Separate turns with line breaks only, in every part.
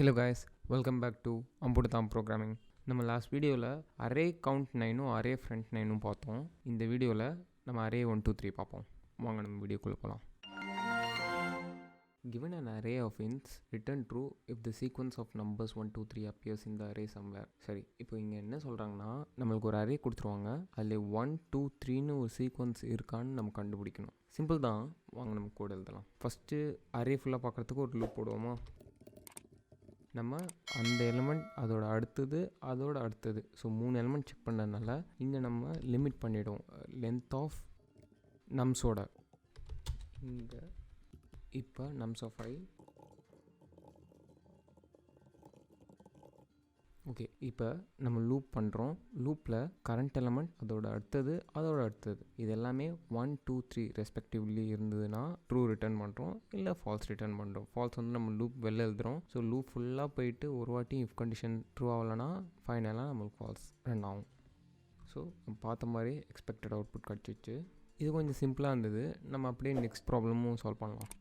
Hello guys, welcome back to Ambutudhan programming. நம்ம last வீடியோவில் array count 9 array front 9 பார்த்தோம். இந்த வீடியோவில் நம்ம Array123 பார்ப்போம். வாங்க நம்ம வீடியோக்குள்ளே போகலாம். Given an array of ints, return true if the sequence of numbers 1, 2, 3 appears in the array somewhere. சரி, இப்போ இங்கே என்ன சொல்கிறாங்கன்னா, நம்மளுக்கு ஒரு அரே கொடுத்துருவாங்க, அதில் 1, 2, 3ன்னு ஒரு சீக்வன்ஸ் இருக்கான்னு நம்ம கண்டுபிடிக்கணும். சிம்பிள் தான், வாங்க நம்ம கோட் எழுதலாம். ஃபஸ்ட்டு அரே ஃபுல்லாக பார்க்குறதுக்கு ஒரு லூப் போடுவோமா. நம்ம அந்த எலிமெண்ட் அதோட அடுத்தது ஸோ 3 எலிமெண்ட் செக் பண்ணதுனால இங்கே நம்ம லிமிட் பண்ணிவிடுவோம் லென்த் ஆஃப் நம்ஸோட. இங்கே இப்போ நம்ஸ் ஆஃப் ஐ ஓகே. இப்போ நம்ம லூப் பண்ணுறோம். லூப்பில் கரண்ட் எலிமெண்ட் அதோட அடுத்தது இது எல்லாமே 1, 2, 3 ரெஸ்பெக்டிவ்லி இருந்ததுன்னா ட்ரூ ரிட்டர்ன் பண்ணுறோம், இல்லை ஃபால்ஸ் ரிட்டர்ன் பண்ணுறோம். ஃபால்ஸ் வந்து நம்ம லூப் வெளில எழுதுகிறோம். ஸோ லூப் ஃபுல்லாக போயிட்டு ஒரு வாட்டி இஃப் கண்டிஷன் ட்ரூ ஆகலைன்னா ஃபைனலாக நம்மளுக்கு ஃபால்ஸ் ரன் ஆகும். ஸோ நம்ம பார்த்த மாதிரி எக்ஸ்பெக்டட் அவுட்புட் கிடச்சிச்சு. இது கொஞ்சம் சிம்பிளாக இருந்தது. நம்ம அப்படியே நெக்ஸ்ட் ப்ராப்ளமும் சால்வ் பண்ணலாம்.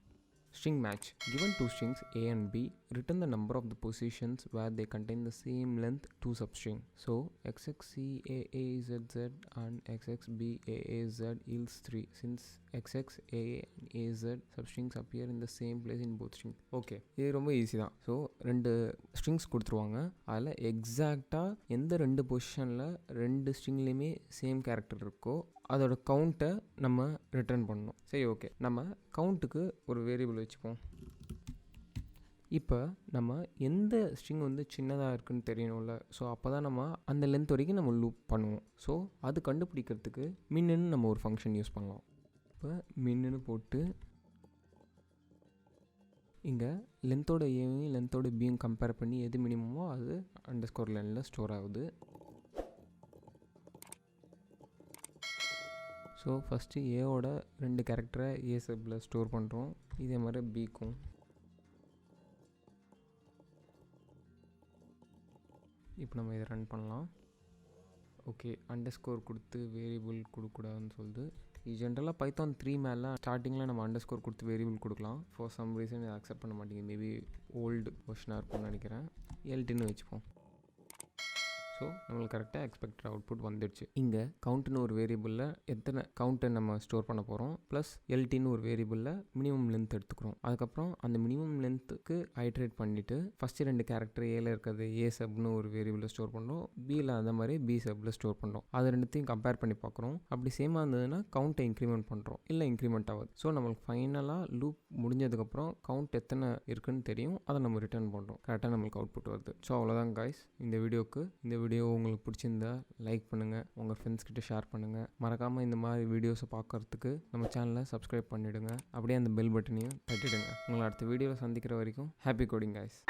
String match. Given two strings A and B, return the number of the positions where they contain the same length to substring. So xxCAAZZ and xxBAAZ yields 3 since xxAA and AZ substrings appear in the same place in both strings. Okay, இது ரொம்ப easy தான். So 2 strings கொடுத்துருவாங்க. அதில் எக்ஸாக்டாக எந்த 2 பொசிஷனில் 2 ஸ்ட்ரிங்லேயுமே same character இருக்கோ அதோட கவுண்ட்டை நம்ம ரிட்டர்ன் பண்ணணும். சரி, ஓகே, நம்ம கவுண்ட்டுக்கு ஒரு வேரியபிள் வச்சுப்போம். இப்போ நம்ம எந்த ஸ்ட்ரிங் வந்து சின்னதாக இருக்குதுன்னு தெரியணும்ல. ஸோ அப்போ தான் நம்ம அந்த லென்த் வரைக்கும் நம்ம லூப் பண்ணுவோம். ஸோ அது கண்டுபிடிக்கிறதுக்கு மின்னு நம்ம ஒரு ஃபங்க்ஷன் யூஸ் பண்ணலாம். இப்போ மின்னு போட்டு இங்கே லென்த்தோட ஏவையும் லென்த்தோட பியும் கம்பேர் பண்ணி எது மினிமமோ அது அண்டர்ஸ்கோர் லைனில் ஸ்டோர் ஆகுது. ஸோ ஃபஸ்ட்டு ஏவோட 2 கேரக்டரை ஏ சப்பில் ஸ்டோர் பண்ணுறோம். இதே மாதிரி பிக்கும். இப்போ நம்ம இதை ரன் பண்ணலாம். ஓகே, அண்டர்ஸ்கோர் கொடுத்து வேரியபிள் கொடுக்கூடாதுன்னு சொல்லுது. இது ஜென்ரலாக பைத்தான் 3 மேலே ஸ்டார்டிங்கில் நம்ம அண்டர்ஸ்கோர் கொடுத்து வேரியபிள் கொடுக்கலாம். ஃபார் சம் ரீசன் இதை அக்செப்ட் பண்ண மாட்டேங்குது. மேபி ஓல்டு வெர்ஷனாக இருக்கும்னு நினைக்கிறேன். எல்டின்னு வச்சுப்போம். ஸோ நம்மளுக்கு கரெக்டாக எக்ஸ்பெக்டட் அவுட்புட் வந்துடுச்சு. இங்கே கவுண்ட்னு ஒரு வேரியபிளில் எத்தனை கவுண்ட்டை நம்ம ஸ்டோர் பண்ண போகிறோம், ப்ளஸ் எல்டின்னு ஒரு வேரியபிளில் மினிமம் லென்த் எடுத்துக்கிறோம். அதுக்கப்புறம் அந்த மினிமம் லென்த்துக்கு ஐட்ரேட் பண்ணிவிட்டு ஃபஸ்ட்டு 2 கேரக்டர் ஏல இருக்கிறது ஏ சப்னு ஒரு வேரியபிளில் ஸ்டோர் பண்ணுறோம், பியில் அந்த மாதிரி பி சப்பில் ஸ்டோர் பண்ணுறோம். அது ரெண்டுத்தையும் கம்பேர் பண்ணி பார்க்குறோம். அப்படி சேமாக இருந்ததுன்னா கவுண்ட்டை இன்க்ரிமெண்ட் பண்ணுறோம், இல்லை இன்க்ரிமெண்ட் ஆகுது. ஸோ நம்மளுக்கு ஃபைனலாக லூப் முடிஞ்சதுக்கப்புறம் கவுண்ட் எத்தனை இருக்குன்னு தெரியும், அதை நம்ம ரிட்டர்ன் பண்ணுறோம். கரெக்டாக நம்மளுக்கு அவுட்புட் வருது. ஸோ அவ்வளோதான் காய்ஸ் இந்த வீடியோக்கு. இந்த வீடியோ உங்களுக்கு பிடிச்சிருந்தா லைக் பண்ணுங்கள், உங்கள் ஃப்ரெண்ட்ஸ் கிட்ட ஷேர் பண்ணுங்கள். மறக்காமல் இந்த மாதிரி வீடியோஸை பார்க்குறதுக்கு நம்ம சேனலை சப்ஸ்கிரைப் பண்ணிவிடுங்க. அப்படியே அந்த பெல் பட்டனையும் தட்டிடுங்க. உங்களை அடுத்த வீடியோவில் சந்திக்கிற வரைக்கும் ஹாப்பி கோடிங் காய்ஸ்.